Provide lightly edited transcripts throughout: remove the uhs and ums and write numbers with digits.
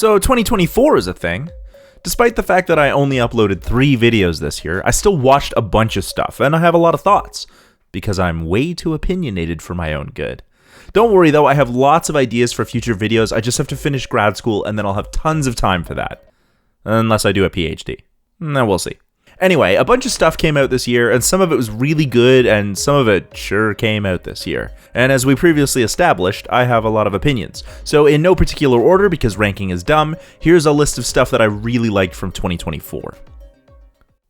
So 2024 is a thing. Despite the fact that I only uploaded 3 videos this year, I still watched a bunch of stuff, and I have a lot of thoughts, because I'm way too opinionated for my own good. Don't worry though, I have lots of ideas for future videos, I just have to finish grad school and then I'll have tons of time for that. Unless I do a PhD. Then we'll see. Anyway, a bunch of stuff came out this year, and some of it was really good, and some of it sure came out this year. And as we previously established, I have a lot of opinions. So in no particular order, because ranking is dumb, here's a list of stuff that I really liked from 2024.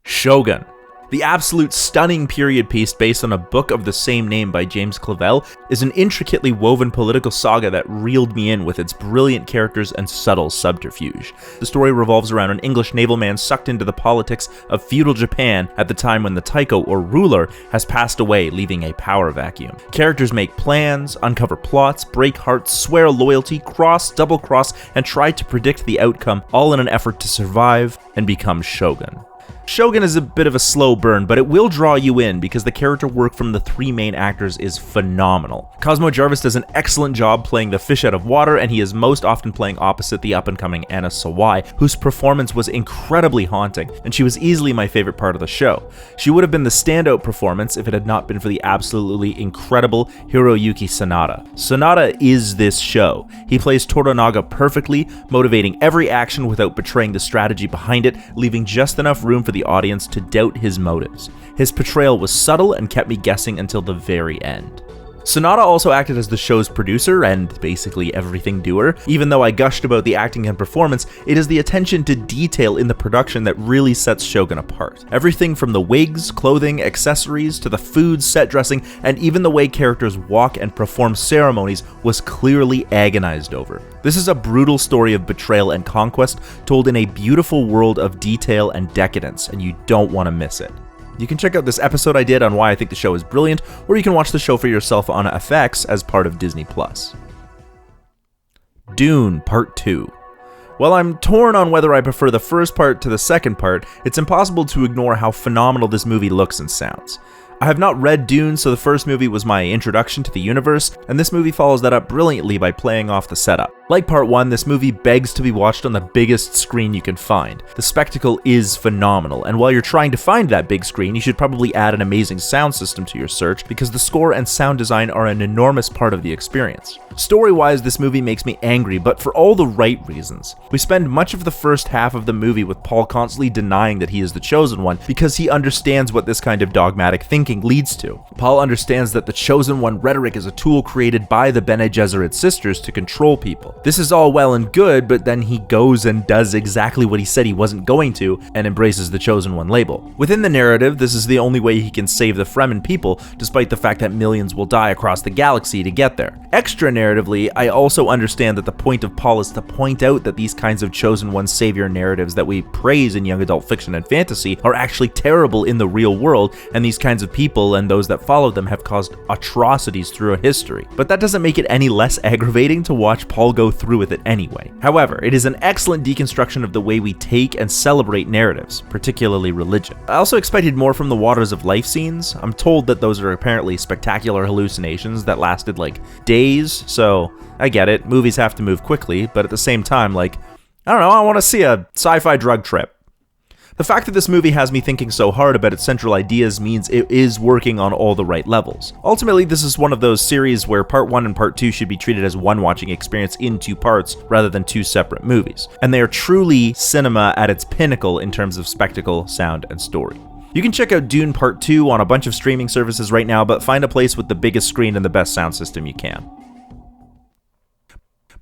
Shogun. The absolute stunning period piece based on a book of the same name by James Clavell is an intricately woven political saga that reeled me in with its brilliant characters and subtle subterfuge. The story revolves around an English naval man sucked into the politics of feudal Japan at the time when the Taiko, or ruler, has passed away, leaving a power vacuum. Characters make plans, uncover plots, break hearts, swear loyalty, cross, double-cross, and try to predict the outcome, all in an effort to survive and become Shogun. Shogun is a bit of a slow burn, but it will draw you in because the character work from the 3 main actors is phenomenal. Cosmo Jarvis does an excellent job playing the fish out of water, and he is most often playing opposite the up-and-coming Anna Sawai, whose performance was incredibly haunting, and she was easily my favorite part of the show. She would have been the standout performance if it had not been for the absolutely incredible Hiroyuki Sanada. Sanada is this show. He plays Toranaga perfectly, motivating every action without betraying the strategy behind it, leaving just enough room for the audience to doubt his motives. His portrayal was subtle and kept me guessing until the very end. Sanada also acted as the show's producer and basically everything doer. Even though I gushed about the acting and performance, it is the attention to detail in the production that really sets Shogun apart. Everything from the wigs, clothing, accessories, to the food, set dressing, and even the way characters walk and perform ceremonies was clearly agonized over. This is a brutal story of betrayal and conquest told in a beautiful world of detail and decadence, and you don't want to miss it. You can check out this episode I did on why I think the show is brilliant, or you can watch the show for yourself on FX as part of Disney+. Dune Part 2. While I'm torn on whether I prefer the first part to the second part, it's impossible to ignore how phenomenal this movie looks and sounds. I have not read Dune, so the first movie was my introduction to the universe, and this movie follows that up brilliantly by playing off the setup. Like Part 1, this movie begs to be watched on the biggest screen you can find. The spectacle is phenomenal, and while you're trying to find that big screen, you should probably add an amazing sound system to your search, because the score and sound design are an enormous part of the experience. Story-wise, this movie makes me angry, but for all the right reasons. We spend much of the first half of the movie with Paul constantly denying that he is the chosen one, because he understands what this kind of dogmatic thinking leads to. Paul understands that the chosen one rhetoric is a tool created by the Bene Gesserit sisters to control people. This is all well and good, but then he goes and does exactly what he said he wasn't going to, and embraces the chosen one label. Within the narrative, this is the only way he can save the Fremen people, despite the fact that millions will die across the galaxy to get there. Extra narratively, I also understand that the point of Paul is to point out that these kinds of chosen one savior narratives that we praise in young adult fiction and fantasy are actually terrible in the real world, and these kinds of people and those that follow them have caused atrocities throughout history. But that doesn't make it any less aggravating to watch Paul go through with it anyway. However, it is an excellent deconstruction of the way we take and celebrate narratives, particularly religion. I also expected more from the Waters of Life scenes. I'm told that those are apparently spectacular hallucinations that lasted like days, so I get it, movies have to move quickly, but at the same time, like, I don't know, I want to see a sci-fi drug trip. The fact that this movie has me thinking so hard about its central ideas means it is working on all the right levels. Ultimately, this is one of those series where Part 1 and Part 2 should be treated as one watching experience in 2 parts rather than 2 separate movies. And they are truly cinema at its pinnacle in terms of spectacle, sound, and story. You can check out Dune Part 2 on a bunch of streaming services right now, but find a place with the biggest screen and the best sound system you can.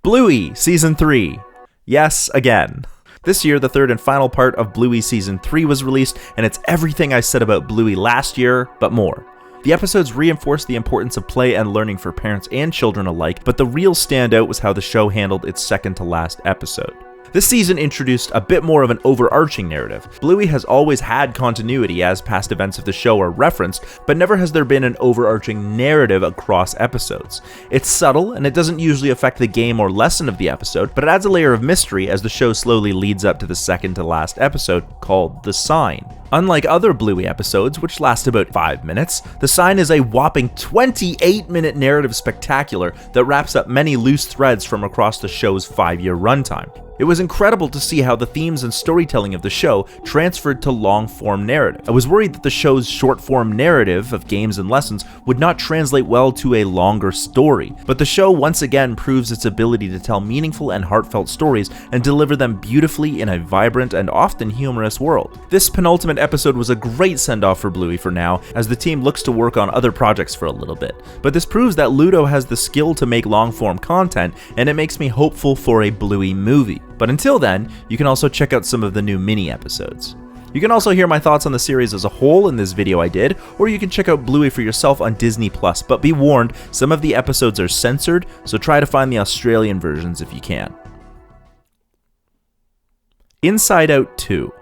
Bluey Season 3. Yes, again. This year, the third and final part of Bluey Season 3 was released, and it's everything I said about Bluey last year, but more. The episodes reinforced the importance of play and learning for parents and children alike, but the real standout was how the show handled its second to last episode. This season introduced a bit more of an overarching narrative. Bluey has always had continuity as past events of the show are referenced, but never has there been an overarching narrative across episodes. It's subtle, and it doesn't usually affect the game or lesson of the episode, but it adds a layer of mystery as the show slowly leads up to the second to last episode, called The Sign. Unlike other Bluey episodes, which last about 5 minutes, The Sign is a whopping 28-minute narrative spectacular that wraps up many loose threads from across the show's 5-year runtime. It was incredible to see how the themes and storytelling of the show transferred to long-form narrative. I was worried that the show's short-form narrative of games and lessons would not translate well to a longer story, but the show once again proves its ability to tell meaningful and heartfelt stories and deliver them beautifully in a vibrant and often humorous world. This penultimate episode was a great send-off for Bluey for now, as the team looks to work on other projects for a little bit, but this proves that Ludo has the skill to make long-form content, and it makes me hopeful for a Bluey movie. But until then, you can also check out some of the new mini episodes. You can also hear my thoughts on the series as a whole in this video I did, or you can check out Bluey for yourself on Disney+, but be warned, some of the episodes are censored, so try to find the Australian versions if you can. Inside Out 2.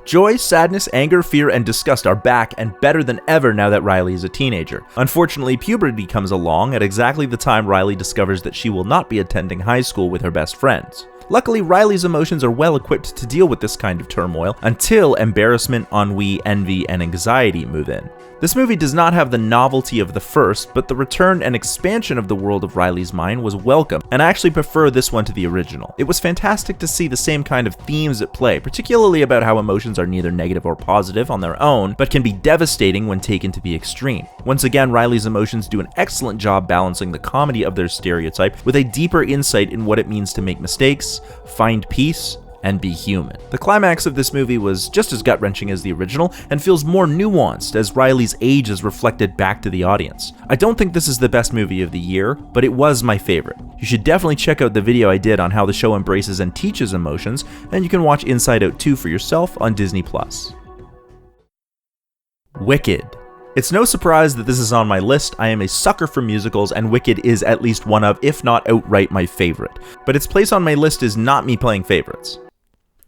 Joy, sadness, anger, fear, and disgust are back and better than ever now that Riley is a teenager. Unfortunately, puberty comes along at exactly the time Riley discovers that she will not be attending high school with her best friends. Luckily, Riley's emotions are well equipped to deal with this kind of turmoil until embarrassment, ennui, envy, and anxiety move in. This movie does not have the novelty of the first, but the return and expansion of the world of Riley's mind was welcome, and I actually prefer this one to the original. It was fantastic to see the same kind of themes at play, particularly about how emotions are neither negative or positive on their own, but can be devastating when taken to the extreme. Once again, Riley's emotions do an excellent job balancing the comedy of their stereotype with a deeper insight in what it means to make mistakes, find peace, and be human. The climax of this movie was just as gut-wrenching as the original and feels more nuanced as Riley's age is reflected back to the audience. I don't think this is the best movie of the year, but it was my favorite. You should definitely check out the video I did on how the show embraces and teaches emotions, and you can watch Inside Out 2 for yourself on Disney+. Wicked. It's no surprise that this is on my list. I am a sucker for musicals, and Wicked is at least one of, if not outright, my favorite. But its place on my list is not me playing favorites.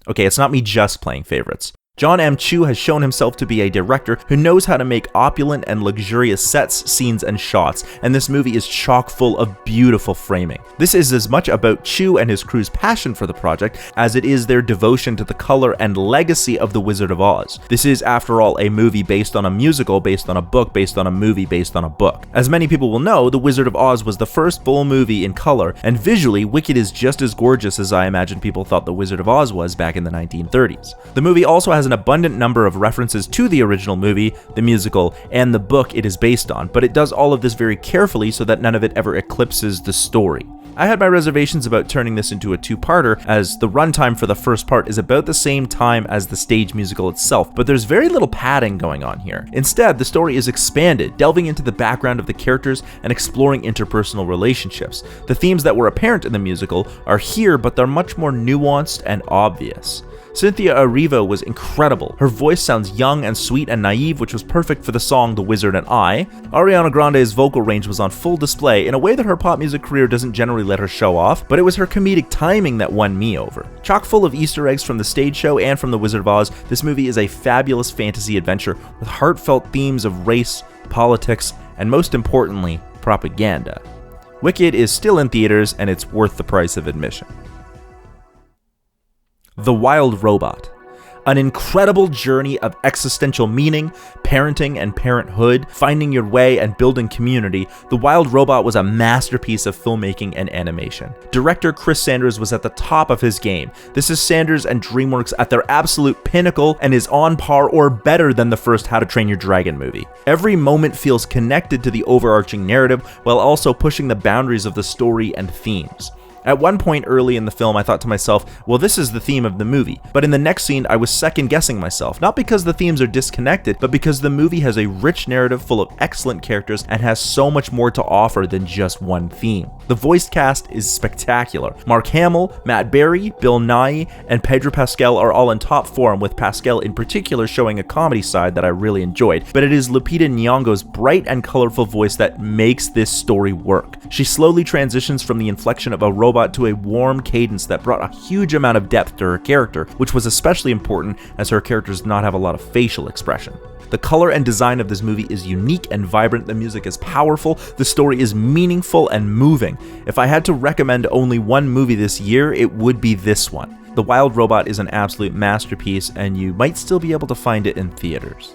Okay, it's not me just playing favorites. John M. Chu has shown himself to be a director who knows how to make opulent and luxurious sets, scenes, and shots, and this movie is chock full of beautiful framing. This is as much about Chu and his crew's passion for the project as it is their devotion to the color and legacy of The Wizard of Oz. This is, after all, a movie based on a musical, based on a book, based on a movie, based on a book. As many people will know, The Wizard of Oz was the first full movie in color, and visually, Wicked is just as gorgeous as I imagine people thought The Wizard of Oz was back in the 1930s. The movie also has an abundant number of references to the original movie, the musical, and the book it is based on, but it does all of this very carefully so that none of it ever eclipses the story. I had my reservations about turning this into a two-parter, as the runtime for the first part is about the same time as the stage musical itself, but there's very little padding going on here. Instead, the story is expanded, delving into the background of the characters and exploring interpersonal relationships. The themes that were apparent in the musical are here, but they're much more nuanced and obvious. Cynthia Erivo was incredible. Her voice sounds young and sweet and naive, which was perfect for the song The Wizard and I. Ariana Grande's vocal range was on full display in a way that her pop music career doesn't generally let her show off, but it was her comedic timing that won me over. Chock full of Easter eggs from the stage show and from The Wizard of Oz, this movie is a fabulous fantasy adventure with heartfelt themes of race, politics, and most importantly, propaganda. Wicked is still in theaters, and it's worth the price of admission. The Wild Robot. An incredible journey of existential meaning, parenting and parenthood, finding your way and building community, The Wild Robot was a masterpiece of filmmaking and animation. Director Chris Sanders was at the top of his game. This is Sanders and DreamWorks at their absolute pinnacle and is on par or better than the first How to Train Your Dragon movie. Every moment feels connected to the overarching narrative while also pushing the boundaries of the story and themes. At one point early in the film, I thought to myself, well, this is the theme of the movie. But in the next scene, I was second-guessing myself, not because the themes are disconnected, but because the movie has a rich narrative full of excellent characters and has so much more to offer than just one theme. The voice cast is spectacular. Mark Hamill, Matt Berry, Bill Nighy, and Pedro Pascal are all in top form, with Pascal in particular showing a comedy side that I really enjoyed. But it is Lupita Nyong'o's bright and colorful voice that makes this story work. She slowly transitions from the inflection of a robot to a warm cadence that brought a huge amount of depth to her character, which was especially important as her character does not have a lot of facial expression. The color and design of this movie is unique and vibrant, the music is powerful, the story is meaningful and moving. If I had to recommend only one movie this year, it would be this one. The Wild Robot is an absolute masterpiece, and you might still be able to find it in theaters.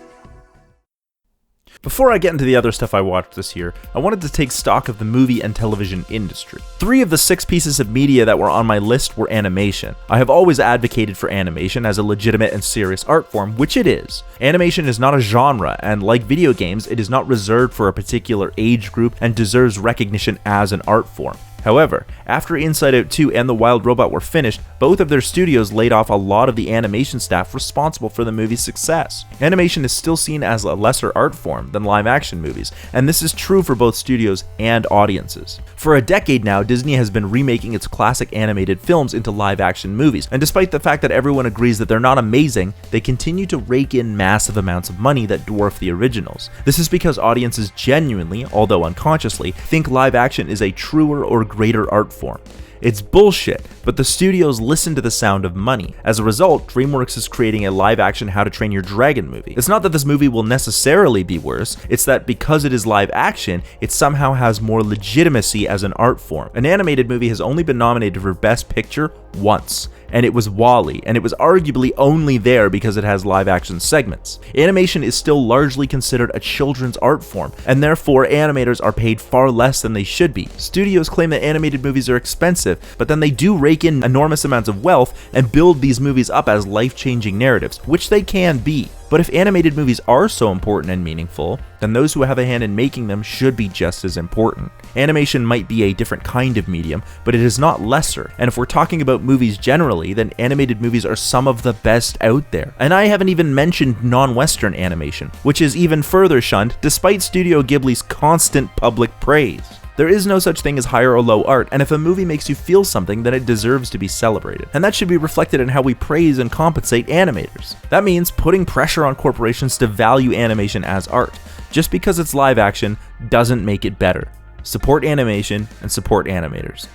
Before I get into the other stuff I watched this year, I wanted to take stock of the movie and television industry. 3 of the 6 pieces of media that were on my list were animation. I have always advocated for animation as a legitimate and serious art form, which it is. Animation is not a genre, and like video games, it is not reserved for a particular age group and deserves recognition as an art form. However, after Inside Out 2 and The Wild Robot were finished, both of their studios laid off a lot of the animation staff responsible for the movie's success. Animation is still seen as a lesser art form than live-action movies, and this is true for both studios and audiences. For a decade now, Disney has been remaking its classic animated films into live-action movies, and despite the fact that everyone agrees that they're not amazing, they continue to rake in massive amounts of money that dwarf the originals. This is because audiences genuinely, although unconsciously, think live-action is a truer or greater art form. It's bullshit, but the studios listen to the sound of money. As a result, DreamWorks is creating a live-action How to Train Your Dragon movie. It's not that this movie will necessarily be worse, it's that because it is live-action, it somehow has more legitimacy as an art form. An animated movie has only been nominated for Best Picture once, and it was WALL-E, and it was arguably only there because it has live-action segments. Animation is still largely considered a children's art form, and therefore animators are paid far less than they should be. Studios claim that animated movies are expensive, but then they do rake in enormous amounts of wealth and build these movies up as life-changing narratives, which they can be. But if animated movies are so important and meaningful, then those who have a hand in making them should be just as important. Animation might be a different kind of medium, but it is not lesser. And if we're talking about movies generally, then animated movies are some of the best out there. And I haven't even mentioned non-Western animation, which is even further shunned despite Studio Ghibli's constant public praise. There is no such thing as high or low art, and if a movie makes you feel something, then it deserves to be celebrated. And that should be reflected in how we praise and compensate animators. That means putting pressure on corporations to value animation as art. Just because it's live action doesn't make it better. Support animation and support animators.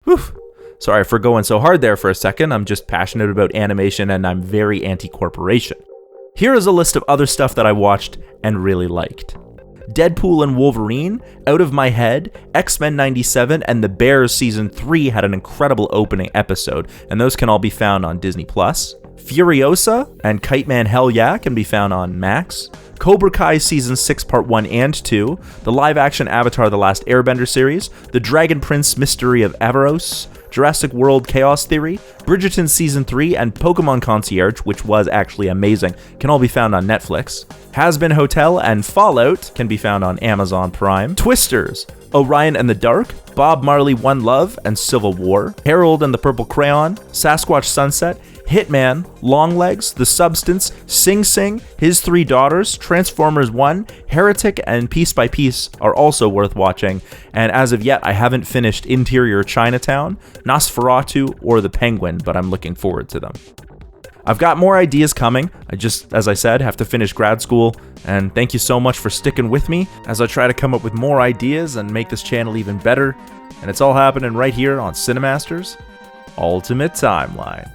Whew. Sorry for going so hard there for a second. I'm just passionate about animation and I'm very anti-corporation. Here is a list of other stuff that I watched and really liked. Deadpool and Wolverine, Out of My Head, X-Men 97, and The Bears Season 3 had an incredible opening episode, and those can all be found on Disney+. Furiosa and Kite Man Hell Yeah can be found on Max. Cobra Kai Season 6 Part 1 and 2, the live-action Avatar The Last Airbender series, The Dragon Prince Mystery of Averos, Jurassic World Chaos Theory, Bridgerton Season 3, and Pokemon Concierge, which was actually amazing, can all be found on Netflix. Has-Been Hotel and Fallout can be found on Amazon Prime. Twisters, Orion and the Dark, Bob Marley One Love and Civil War, Harold and the Purple Crayon, Sasquatch Sunset, Hitman, Longlegs, The Substance, Sing Sing, His Three Daughters, Transformers 1, Heretic, and Piece by Piece are also worth watching, and as of yet I haven't finished Interior Chinatown, Nosferatu, or The Penguin, but I'm looking forward to them. I've got more ideas coming. I just, as I said, have to finish grad school, and thank you so much for sticking with me as I try to come up with more ideas and make this channel even better, and it's all happening right here on Cinemasters Ultimate Timeline.